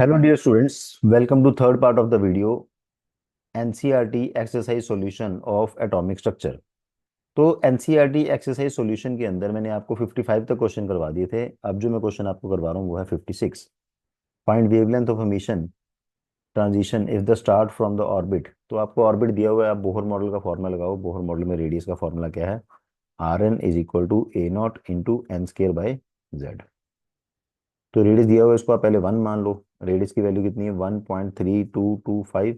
Hello dear students, welcome to third part of the video NCERT exercise solution of atomic structure। तो NCERT exercise solution के अंदर मैंने आपको 55 तक question करवा दिए थे। अब जो मैं क्वेश्चन आपको करवा रहा हूँ वो है 56। Find wavelength of emission transition if the start from the orbit. तो आपको ऑर्बिट दिया हुआ है, आप बोहर मॉडल का फॉर्मूला लगाओ। बोहर मॉडल में रेडियस का फॉर्मूला क्या है? Rn is equal to a nought into n square by Z. तो रेडियस दिया हुआ है, इसको आप पहले 1 मान लो। रेडियस की वैल्यू कितनी है? 1.3225।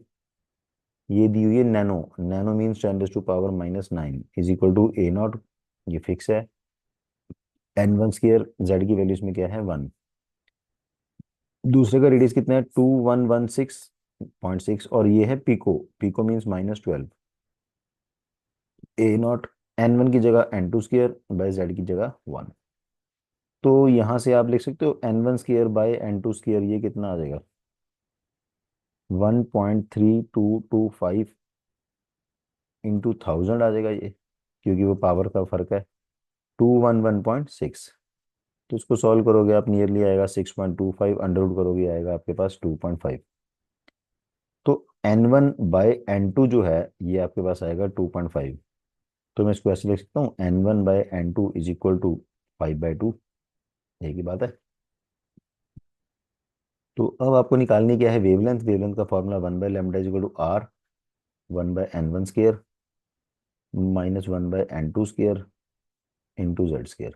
ये दी हुई है nano. Nano means 10⁻⁻⁹ is equal to a nought, ये फिक्स है। n1 स्क्र, जेड की वैल्यू इसमें क्या है? 1। दूसरे का रेडियस कितना है? 2116.6 और ये है pico. Pico means -12। A nought n1 की जगह n2 स्क्र बाय जेड की जगह 1। तो यहां से आप लिख सकते हो n1 square by n2 square, ये कितना आ जाएगा? 1.3225 इंटू 1000 आ जाएगा ये, क्योंकि वो पावर का फर्क है। 211.6। तो इसको सॉल्व करोगे आप, नियरली आएगा 6.25। अंडर रूट करोगे आएगा आपके पास 2.5। तो n1/n2 जो है ये आपके पास आएगा 2.5। तो मैं इसको ऐसे लिख सकता हूँ n1/n2 इज इक्वल टू 5/2। यही की बात है। तो अब आपको निकालनी क्या है? वेवलेंथ। वेवलेंथ का formula 1/λ is equal to r 1/n1 square minus 1/n2 square into Z square.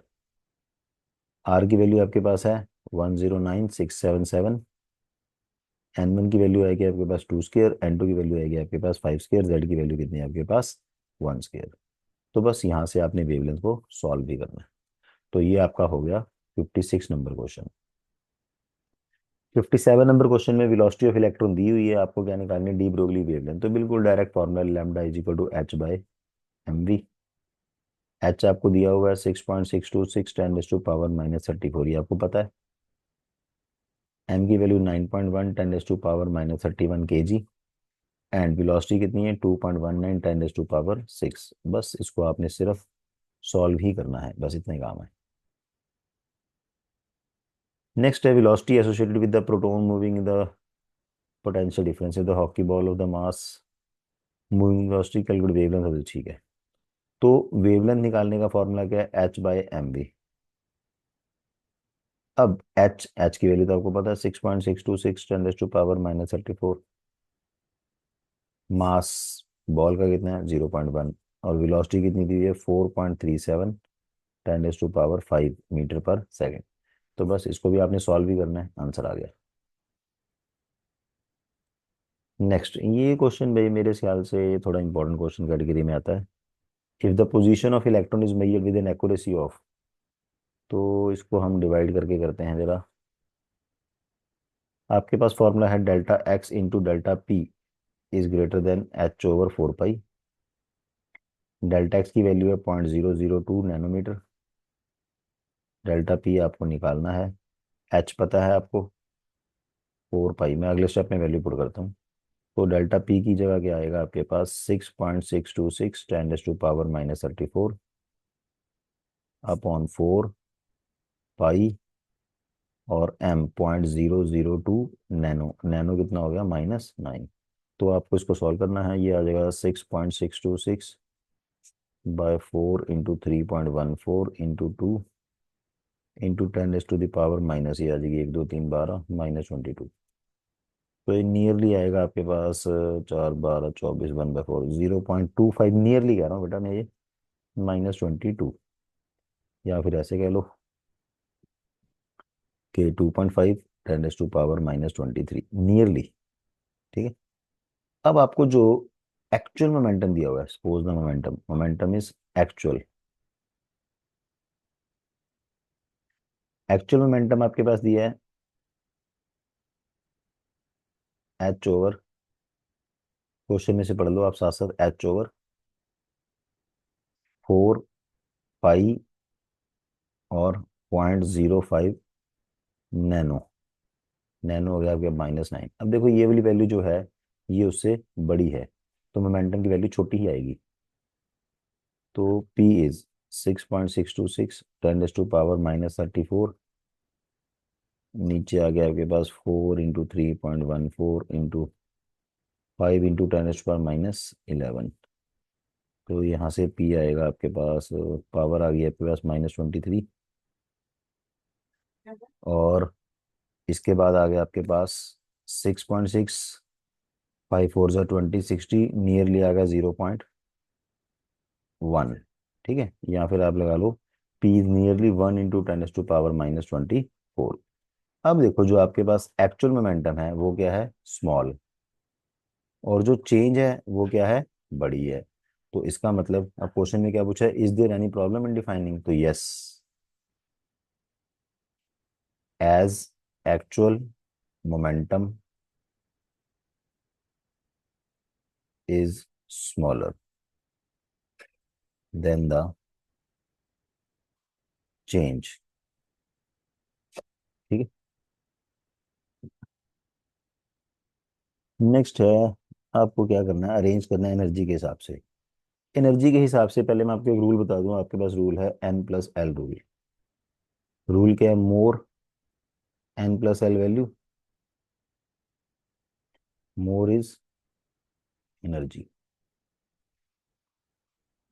R की वैल्यू आपके पास है 109677। n1 की वैल्यू आएगी आपके पास 2 स्क्र, n2 की वैल्यू आएगी आपके पास 5 स्क्र, जेड की वैल्यू कितनी है आपके पास? 1 स्क्र। तो बस यहाँ से आपने वेवलेंथ को सॉल्व भी करना है। तो ये आपका हो गया 56 नंबर क्वेश्चन। 57 नंबर क्वेश्चन में वेलोसिटी ऑफ इलेक्ट्रॉन दी हुई है, आपको क्या निकालनी है? De Broglie wavelength. तो बिल्कुल direct formula lambda is equal to h by mv। h आपको दिया हुआ है 6.626 10⁻⁻34, ये आपको पता है। m की वैल्यू 9.1 10⁻⁻31 kg एंड वेलोसिटी कितनी है? 2.19 10⁻6। बस इसको आपने सिर्फ सॉल्व ही करना है, बस इतना ही काम है। नेक्स्ट है velocity associated with the proton moving the potential difference the hockey ball of the mass moving velocity calculate wavelength. ठीक है। तो वेवलेंथ निकालने का फॉर्मूला क्या है? h by m v. अब h की वैल्यू तो आपको पता है 6.626 10⁻⁻34। मास बॉल का कितना है? 0.1। और वेलोसिटी कितनी दी हुई है? 4.37 10⁻5 मीटर पर सेकेंड। तो बस इसको भी आपने सॉल्व ही करना है, आंसर आ गया। नेक्स्ट ये क्वेश्चन भाई मेरे ख्याल से थोड़ा इंपॉर्टेंट क्वेश्चन कैटेगरी में आता है। If the position of electron is measured with an accuracy of. तो इसको हम डिवाइड करके करते हैं जरा। आपके पास फॉर्मूला है delta x into delta p is greater than h over 4 pi. Delta x की वैल्यू है 0.002 नैनोमीटर। डेल्टा पी आपको निकालना है। एच पता है आपको 4 पाई। मैं अगले स्टेप में वैल्यू पुट करता हूँ। तो डेल्टा पी की जगह क्या आएगा आपके पास? 6.626 10⁻⁻34 अपॉन 4 पाई और m 0.002 नैनो। नैनो कितना हो गया? -9। तो आपको इसको सॉल्व करना है। ये आ जाएगा 6.626/4 इंटू 3.14 इंटू 2 इंटू 10⁻⁻, माइनस ये आ जाएगी 1 2 3 12 -22। तो ये नियरली आएगा आपके पास 4 12 24 1/4 0.25। नियरली कह रहा हूँ बेटा मैं ये, -22। या फिर ऐसे कह लो कि 2.5 10⁻⁻23 नियरली। ठीक है। अब आपको जो एक्चुअल मोमेंटम दिया हुआ है, suppose the momentum, momentum is actual. Actual momentum आपके पास दिया है एच ओवर, क्वेश्चन में से पढ़ लो आप साथ साथ, एच ओवर 4 पाई और 0.05 नैनो। नैनो हो गया आपके -9। अब देखो ये वाली वैल्यू जो है ये उससे बड़ी है, तो मोमेंटम की वैल्यू छोटी ही आएगी। तो P इज 6.626 10⁻⁻34 नीचे आ गया आपके पास 4 × 3.14 × 5 × 10⁻⁻11। तो यहाँ से पी आएगा आपके पास, पावर आ गई आपके पास -23। और इसके बाद आ गया आपके पास 6.6, 5 × 4 = 20, 60, नियरली आ गया 0.1। ठीक है, या फिर आप लगा लो पी इज नियरली 1 × 10⁻⁻24। अब देखो जो आपके पास एक्चुअल मोमेंटम है वो क्या है, स्मॉल, और जो चेंज है वो क्या है, बड़ी है। तो इसका मतलब अब क्वेश्चन में क्या पूछा है, is there any problem in defining, तो yes, as actual momentum is smaller than the change. ठीक है, नेक्स्ट है, आपको क्या करना है, अरेंज करना है एनर्जी के हिसाब से। एनर्जी के हिसाब से पहले मैं आपको एक रूल बता दूं, आपके पास रूल है N+L रूल। रूल क्या है, more N+L value, more is energy.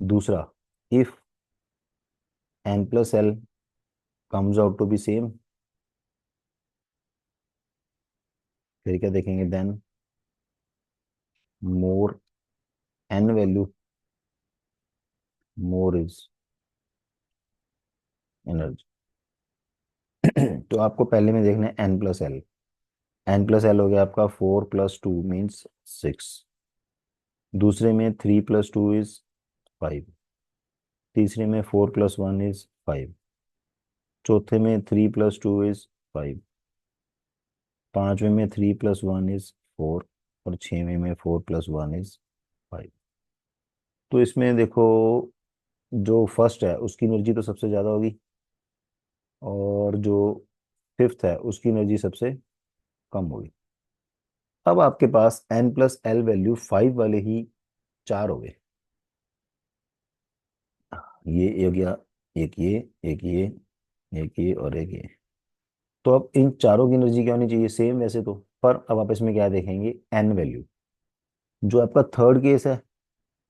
दूसरा, if N+L comes out to be same, फिर क्या देखेंगे, then more N value, more is energy. तो आपको पहले में देखना है N+L। N+L हो गया आपका 4 + 2 मीन्स 6। दूसरे में 3 + 2 इज 5। तीसरे में 4 + 1 इज 5। चौथे में 3 + 2 इज 5। पांचवे में 3 + 1 इज 4। और छठवें में 4 + 1 इज 5। तो इसमें देखो, जो फर्स्ट है उसकी एनर्जी तो सबसे ज्यादा होगी, और जो फिफ्थ है उसकी एनर्जी सबसे कम होगी। अब आपके पास N+L वैल्यू 5 वाले ही चार हो गए, ये हो गया, एक ये, एक ये, एक ये और एक ये। तो अब इन चारों की एनर्जी क्या होनी चाहिए, सेम वैसे तो, पर अब आप इसमें क्या देखेंगे, एन वैल्यू। जो आपका थर्ड केस है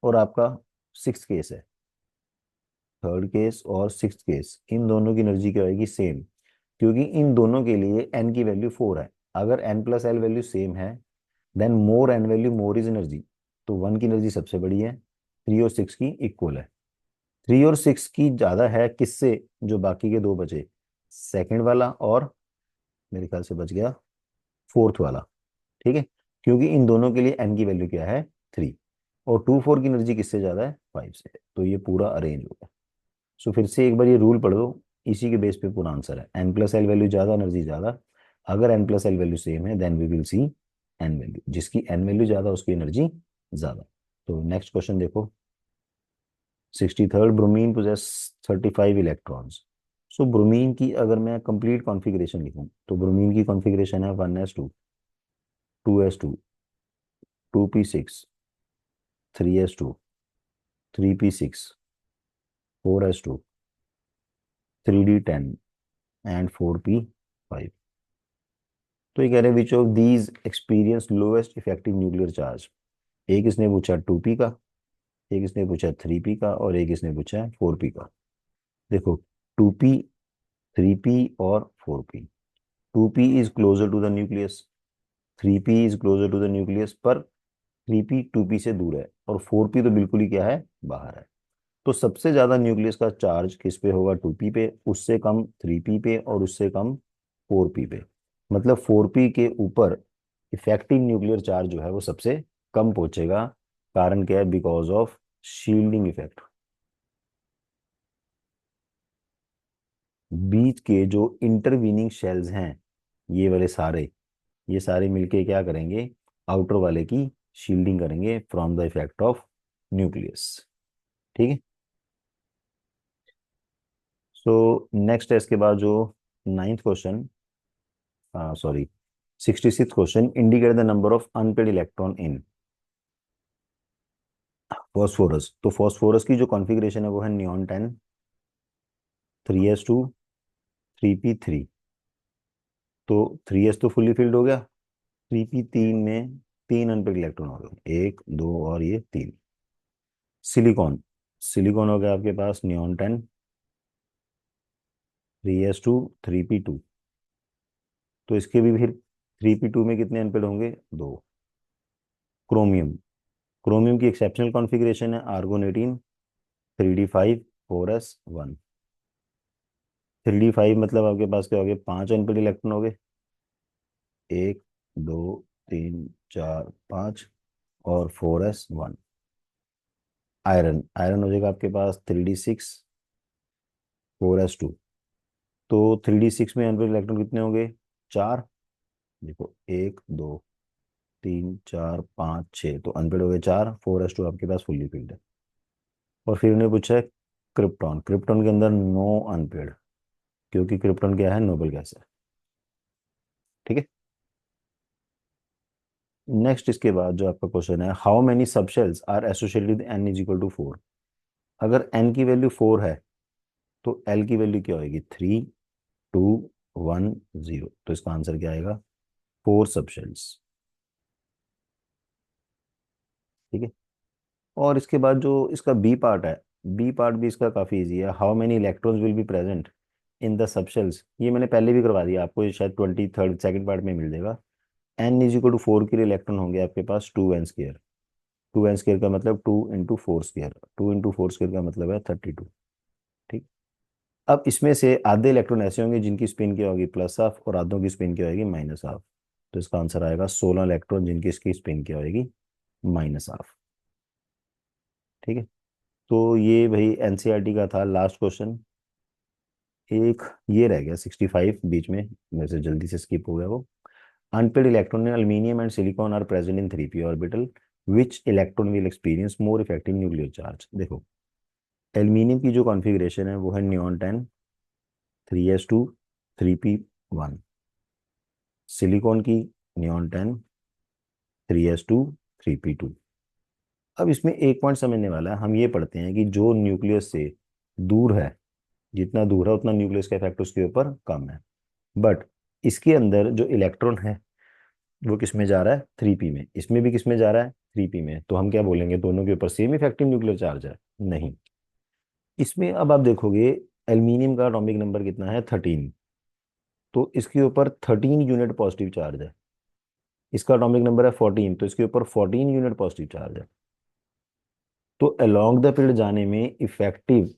और आपका सिक्स केस है, थर्ड केस और सिक्स केस, इन दोनों की एनर्जी क्या होगी, सेम। क्योंकि इन दोनों के लिए एन की वैल्यू 4 है। अगर N+L वैल्यू सेम है, then more N value more is energy. तो 1 की एनर्जी सबसे बड़ी है, 3 और 6 की इक्वल है। 3 और 6 की ज्यादा है किससे, जो बाकी के दो बचे, सेकंड वाला और मेरे ख्याल से बच गया फोर्थ वाला। ठीक है, क्योंकि इन दोनों के लिए एन की वैल्यू क्या है, 3। और 2 4 की एनर्जी किससे ज्यादा है, 5 से। तो ये पूरा अरेंज हो गया। सो फिर से एक बार ये रूल पढ़ दो, इसी के बेस पे पूरा आंसर है। N+L वैल्यू ज्यादा, एनर्जी ज्यादा। अगर N+L वैल्यू सेम है, then we will see n value, जिसकी एन वैल्यू ज्यादा उसकी एनर्जी ज्यादा। तो नेक्स्ट क्वेश्चन देखो, 63rd, bromine possesses 35 electrons. So bromine की अगर मैं कंप्लीट कॉन्फ़िगरेशन लिखूं, तो ब्रोमीन की कॉन्फ़िगरेशन है 1s2, 2s2, 2p6, 3s2, 3p6, 4s2, 3d10 and 4p5। तो ये कह रहे हैं which of these experience lowest effective nuclear charge. एक इसने पूछा 2p का, एक इसने पूछा 3p का, और एक इसने पूछा है 4p का। देखो, 2p, 3p और 4p। 2p is closer to the nucleus, 3p is closer to the nucleus, पर 3p 2p से दूर है, और 4p तो बिल्कुल ही क्या है, बाहर है। तो सबसे ज्यादा न्यूक्लियस का चार्ज किस पे होगा, 2p पे, उससे कम 3p पे, और उससे कम 4p पे। मतलब 4p के ऊपर इफेक्टिव न्यूक्लियर चार्ज जो है वो सबसे कम पहुंचेगा। कारण क्या है, बिकॉज ऑफ शील्डिंग इफेक्ट। बीच के जो इंटरवीनिंग शेल्स हैं, ये वाले सारे, ये सारे मिलके क्या करेंगे, आउटर वाले की शील्डिंग करेंगे from the effect of nucleus. ठीक है, सो नेक्स्ट है इसके बाद जो ninth question, sorry, 66th question, indicate the number of unpaired electron in phosphorus. तो फॉस्फोरस की जो कॉन्फ़िगरेशन है वो है नियॉन 10, 3s2, 3p3। तो 3s तो फुल्ली फिल्ड हो गया। 3p3 में तीन अनपेड इलेक्ट्रॉन हो गए, एक दो और ये तीन। सिलिकॉन, सिलिकॉन हो गया आपके पास नियॉन 10, 3s2 3p2। तो इसके भी फिर 3p2 में कितने अनपेड होंगे, दो। क्रोमियम, क्रोमियम की एक्सेप्शनल कॉन्फ़िगरेशन है आर्गोन 18, 3d5 4s1। 3d5 मतलब आपके पास क्या हो गए, पांच अनपेड इलेक्ट्रॉन हो गए, एक दो तीन चार पाँच, और 4s1। आयरन, आयरन हो जाएगा आपके पास 3d6 4s2। तो 3d6 में अनपेड इलेक्ट्रॉन कितने होंगे, चार। देखो एक दो तीन चार पाँच छः, तो अनपेड हो गए चार, 4s2 आपके पास फुल्ली फिल्ड है। और फिर उन्हें पूछा है क्रिप्टॉन, क्रिप्टॉन के अंदर नो अनपेड, क्योंकि क्रिप्टॉन क्या है, नोबल गैस है। ठीक है। नेक्स्ट इसके बाद जो आपका क्वेश्चन है, how many subshells are associated with n = 4। अगर n की वैल्यू 4 है तो l की वैल्यू क्या होगी, 3 2 1 0। तो इसका आंसर क्या आएगा, 4 सबशेल्स। ठीक है। और इसके बाद जो इसका बी पार्ट है, बी पार्ट भी इसका काफी इजी है। How many electrons will be present in the subshells, ये मैंने पहले भी करवा दिया आपको, ये शायद 23rd सेकंड पार्ट में मिल जाएगा। n = 4 के लिए इलेक्ट्रॉन होंगे आपके पास 2n²। 2n² का मतलब 2 × 4², 2 × 4² का मतलब है 32। ठीक। अब इसमें से आधे इलेक्ट्रॉन ऐसे होंगे जिनकी स्पिन क्या होगी, +हाफ, और आधों की स्पिन क्या होगी, -हाफ। तो इसका आंसर आएगा 16 इलेक्ट्रॉन जिनकी इसकी स्पिन क्या होगी, -हाफ। ठीक है। तो ये भाई एनसीईआरटी का था लास्ट क्वेश्चन। एक ये रह गया 65 बीच में, मेरे से जल्दी से स्किप हो गया वो। Unpaired electron in aluminium and silicon are present in 3p orbital, which electron will experience more effective nuclear charge. देखो एल्यूमिनियम की जो कॉन्फ़िगरेशन है वो है नियॉन 10, 3s2 3p1। सिलिकॉन की नियॉन 10, 3s2 3p2। अब इसमें एक पॉइंट समझने वाला है, हम ये पढ़ते हैं कि जो न्यूक्लियस से दूर है, जितना दूर है उतना न्यूक्लियस का इफेक्ट उसके ऊपर कम है। बट इसके अंदर जो इलेक्ट्रॉन है वो किस में जा रहा है, 3p में। इसमें भी किस में जा रहा है, 3p में। तो हम क्या बोलेंगे, दोनों के ऊपर सेम इफेक्टिव न्यूक्लियर चार्ज है, नहीं। इसमें अब आप देखोगे एल्यूमिनियम का एटॉमिक नंबर कितना है, 13। तो इसके ऊपर 13 यूनिट पॉजिटिव चार्ज है। इसका एटॉमिक नंबर है 14, तो इसके ऊपर 14 यूनिट पॉजिटिव चार्ज है। तो अलोंग द पीरियड जाने में इफेक्टिव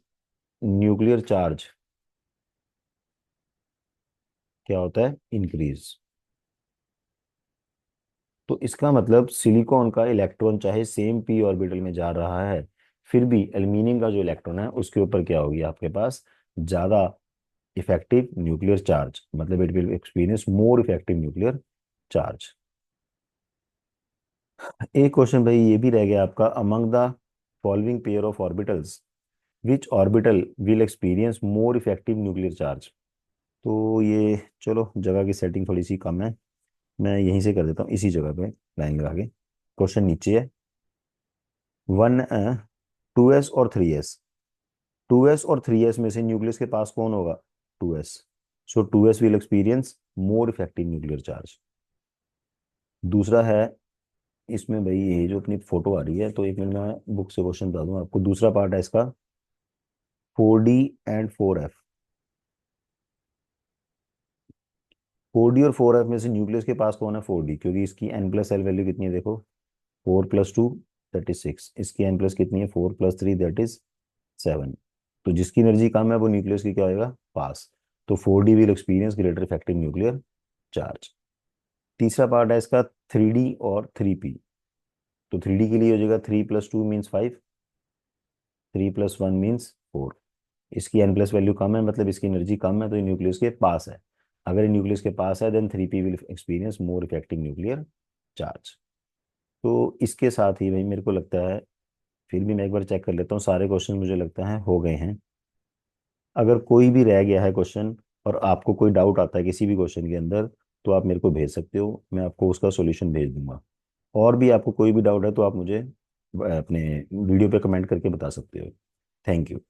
न्यूक्लियर चार्ज क्या होता है, इंक्रीज। तो इसका मतलब सिलिकॉन का इलेक्ट्रॉन चाहे सेम p ऑर्बिटल में जा रहा है, फिर भी एल्यूमिनियम का जो इलेक्ट्रॉन है उसके ऊपर क्या होगी आपके पास, ज्यादा इफेक्टिव न्यूक्लियर चार्ज, मतलब it will experience more effective nuclear charge. एक क्वेश्चन भाई ये भी रह गया आपका, among the following pair of orbitals which orbital will experience more effective nuclear charge. तो ये चलो जगह की सेटिंग थोड़ी सी कम है, मैं यहीं से कर देता हूँ इसी जगह पे लाइन लगा के। क्वेश्चन नीचे है, वन 2s और 3s, 2s और 3s में से न्यूक्लियस के पास कौन होगा, 2s। So 2s will experience more effective nuclear charge. दूसरा है, इसमें भाई ये जो अपनी फोटो आ रही है, तो एक मिनट में बुक से क्वेश्चन बता दूं आपको। दूसरा पार्ट है इसका 4d एंड 4f। 4d और 4f में से न्यूक्लियस के पास कौन है, 4d, क्योंकि इसकी n+l वैल्यू कितनी है देखो, 4 + 2 दैट इज 6। इसकी n प्लस कितनी है, 4 + 3 दैट इज 7। तो जिसकी एनर्जी कम है वो न्यूक्लियस की क्या होएगा, पास। तो 4d will experience greater effective nuclear charge. तीसरा पार्ट है इसका 3d और 3p। तो 3d के लिए हो जाएगा 3 + 2 मीन्स 5, 3 + 1 मीन्स 4। इसकी n+ वैल्यू कम है, मतलब इसकी एनर्जी कम है, तो ये न्यूक्लियस के पास है। अगर ये न्यूक्लियस के पास है then 3p will experience more effective nuclear charge. तो इसके साथ ही भाई मेरे को लगता है, फिर भी मैं एक बार चेक कर लेता हूँ, सारे क्वेश्चन मुझे लगता है हो गए हैं। अगर कोई भी रह गया है क्वेश्चन और आपको कोई डाउट आता है किसी भी क्वेश्चन के अंदर, तो आप मेरे को भेज सकते हो, मैं आपको उसका सॉल्यूशन भेज दूंगा। और भी आपको कोई भी डाउट है तो आप मुझे अपने वीडियो पे कमेंट करके बता सकते हो। Thank you.